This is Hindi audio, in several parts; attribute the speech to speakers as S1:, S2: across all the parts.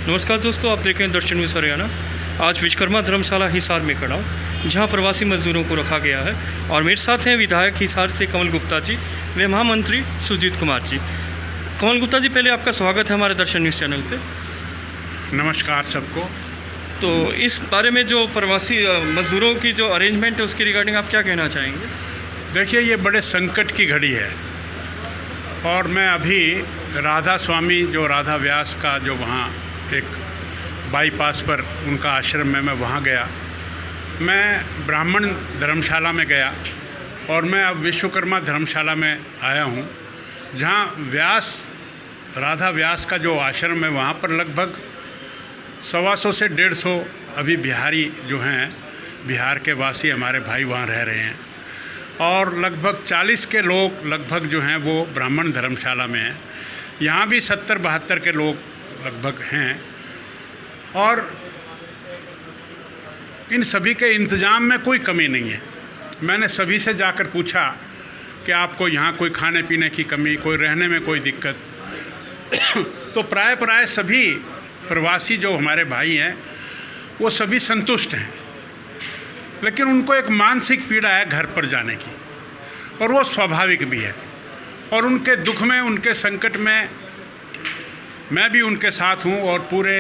S1: नमस्कार दोस्तों, आप देख रहे हैं दर्शन न्यूज़ हरियाणा। आज विश्वकर्मा धर्मशाला हिसार में खड़ा हूँ, जहाँ प्रवासी मजदूरों को रखा गया है और मेरे साथ हैं विधायक हिसार से कमल गुप्ता जी व महामंत्री सुजीत कुमार जी। कमल गुप्ता जी, पहले आपका स्वागत है हमारे दर्शन न्यूज़ चैनल पे।
S2: नमस्कार सबको।
S1: तो इस बारे में जो प्रवासी मजदूरों की जो अरेंजमेंट है उसकी रिगार्डिंग आप क्या कहना चाहेंगे?
S2: देखिए, ये बड़े संकट की घड़ी है और मैं अभी राधा स्वामी जो राधा व्यास का जो वहाँ एक बाईपास पर उनका आश्रम है, मैं वहाँ गया। मैं ब्राह्मण धर्मशाला में गया और मैं अब विश्वकर्मा धर्मशाला में आया हूँ, जहाँ राधा व्यास का जो आश्रम है वहाँ पर लगभग 125 से 150 अभी बिहारी जो हैं, बिहार के वासी हमारे भाई वहाँ रह रहे हैं और लगभग 40 के लोग लगभग जो हैं वो ब्राह्मण धर्मशाला में हैं। यहाँ भी 70-72 के लोग लगभग हैं और इन सभी के इंतज़ाम में कोई कमी नहीं है। मैंने सभी से जाकर पूछा कि आपको यहाँ कोई खाने पीने की कमी, कोई रहने में कोई दिक्कत तो प्राय सभी प्रवासी जो हमारे भाई हैं वो सभी संतुष्ट हैं, लेकिन उनको एक मानसिक पीड़ा है घर पर जाने की, और वो स्वाभाविक भी है। और उनके दुख में, उनके संकट में मैं भी उनके साथ हूँ और पूरे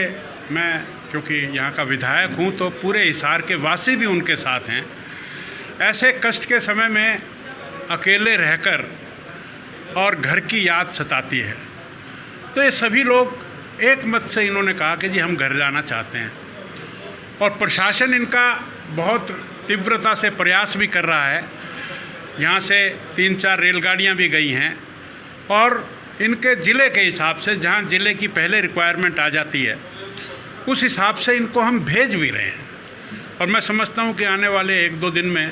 S2: मैं क्योंकि यहाँ का विधायक हूँ तो पूरे हिसार के वासी भी उनके साथ हैं। ऐसे कष्ट के समय में अकेले रहकर और घर की याद सताती है, तो ये सभी लोग एक मत से इन्होंने कहा कि जी हम घर जाना चाहते हैं। और प्रशासन इनका बहुत तीव्रता से प्रयास भी कर रहा है। यहाँ से 3-4 रेलगाड़ियाँ भी गई हैं और इनके ज़िले के हिसाब से, जहाँ ज़िले की पहले रिक्वायरमेंट आ जाती है उस हिसाब से इनको हम भेज भी रहे हैं। और मैं समझता हूँ कि आने वाले 1-2 दिन में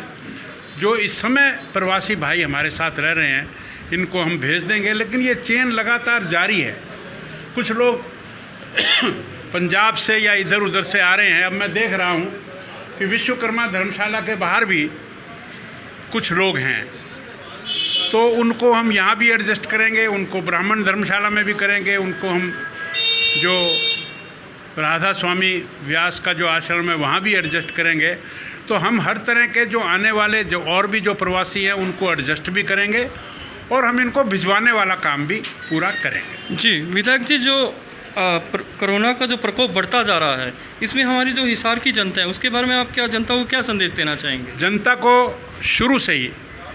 S2: जो इस समय प्रवासी भाई हमारे साथ रह रहे हैं इनको हम भेज देंगे। लेकिन ये चेन लगातार जारी है। कुछ लोग पंजाब से या इधर उधर से आ रहे हैं। अब मैं देख रहा हूँ कि विश्वकर्मा धर्मशाला के बाहर भी कुछ लोग हैं, तो उनको हम यहाँ भी एडजस्ट करेंगे, उनको ब्राह्मण धर्मशाला में भी करेंगे, उनको हम जो राधा स्वामी व्यास का जो आश्रम है वहाँ भी एडजस्ट करेंगे। तो हम हर तरह के जो आने वाले जो और भी जो प्रवासी हैं उनको एडजस्ट भी करेंगे और हम इनको भिजवाने वाला काम भी पूरा करेंगे।
S1: जी विधायक जी, जो कोरोना का जो प्रकोप बढ़ता जा रहा है, इसमें हमारी जो हिसार की जनता है उसके बारे में आप क्या जनता को क्या संदेश देना चाहेंगे?
S2: जनता को शुरू से ही,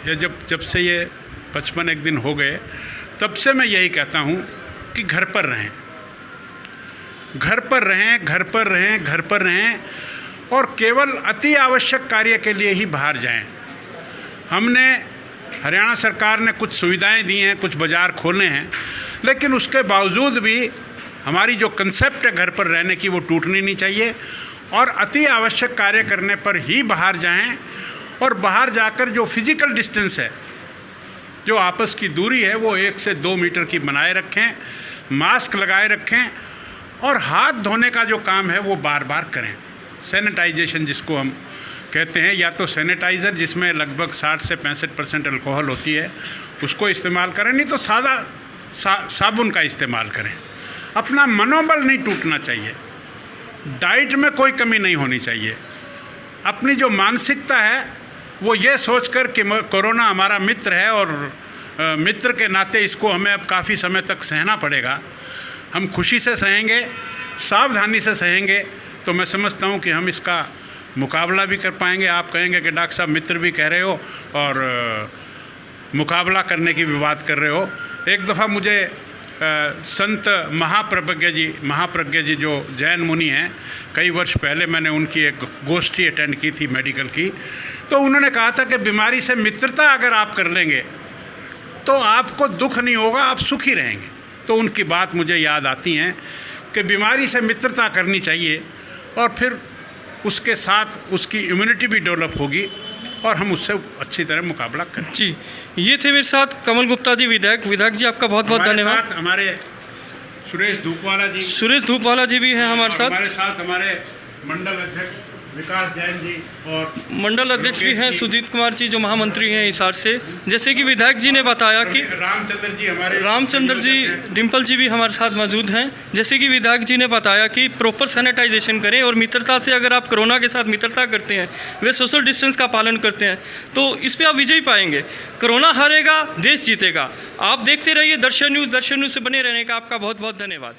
S2: ये जब से ये 55 दिन हो गए, तब से मैं यही कहता हूँ कि घर पर रहें, घर पर रहें, घर पर रहें, घर पर रहें और केवल अति आवश्यक कार्य के लिए ही बाहर जाएं। हमने, हरियाणा सरकार ने कुछ सुविधाएं दी हैं, कुछ बाज़ार खोले हैं, लेकिन उसके बावजूद भी हमारी जो कंसेप्ट है घर पर रहने की वो टूटनी नहीं चाहिए और अति आवश्यक कार्य करने पर ही बाहर जाएं। और बाहर जाकर जो फिज़िकल डिस्टेंस है, जो आपस की दूरी है, वो 1 से 2 मीटर की बनाए रखें, मास्क लगाए रखें और हाथ धोने का जो काम है वो बार बार करें। सैनिटाइजेशन जिसको हम कहते हैं, या तो सैनिटाइज़र जिसमें लगभग 60 से 65% अल्कोहल होती है उसको इस्तेमाल करें, नहीं तो सादा साबुन का इस्तेमाल करें। अपना मनोबल नहीं टूटना चाहिए, डाइट में कोई कमी नहीं होनी चाहिए। अपनी जो मानसिकता है वो ये सोचकर कि कोरोना हमारा मित्र है और मित्र के नाते इसको हमें अब काफ़ी समय तक सहना पड़ेगा। हम खुशी से सहेंगे, सावधानी से सहेंगे, तो मैं समझता हूँ कि हम इसका मुकाबला भी कर पाएंगे। आप कहेंगे कि डॉक्टर साहब मित्र भी कह रहे हो और मुकाबला करने की भी बात कर रहे हो। एक दफ़ा मुझे संत महाप्रज्ञ जी जो जैन मुनि हैं, कई वर्ष पहले मैंने उनकी एक गोष्ठी अटेंड की थी मेडिकल की, तो उन्होंने कहा था कि बीमारी से मित्रता अगर आप कर लेंगे तो आपको दुख नहीं होगा, आप सुखी रहेंगे। तो उनकी बात मुझे याद आती हैं कि बीमारी से मित्रता करनी चाहिए और फिर उसके साथ उसकी इम्यूनिटी भी डेवलप होगी और हम उससे अच्छी तरह मुकाबला करें।
S1: जी, ये थे मेरे साथ कमल गुप्ता जी विधायक जी, आपका बहुत बहुत धन्यवाद।
S2: हमारे सुरेश धूपवाला जी
S1: भी हैं हमारे साथ।
S2: हमारे मंडल अध्यक्ष विकास जैन जी और
S1: मंडल अध्यक्ष भी हैं
S2: जी,
S1: सुजीत कुमार जी, जो महामंत्री हैं हिसार से। जैसे कि विधायक जी ने बताया कि
S2: रामचंद्र जी हमारे
S1: रामचंद्र जी, डिम्पल जी भी हमारे साथ मौजूद हैं। जैसे कि विधायक जी ने बताया कि प्रॉपर सैनिटाइजेशन करें और मित्रता से, अगर आप कोरोना के साथ मित्रता करते हैं, वे सोशल डिस्टेंस का पालन करते हैं, तो इस पर आप विजयी पाएंगे। कोरोना हारेगा, देश जीतेगा। आप देखते रहिए दर्शन न्यूज़। दर्शन न्यूज़ से बने रहने का आपका बहुत बहुत धन्यवाद।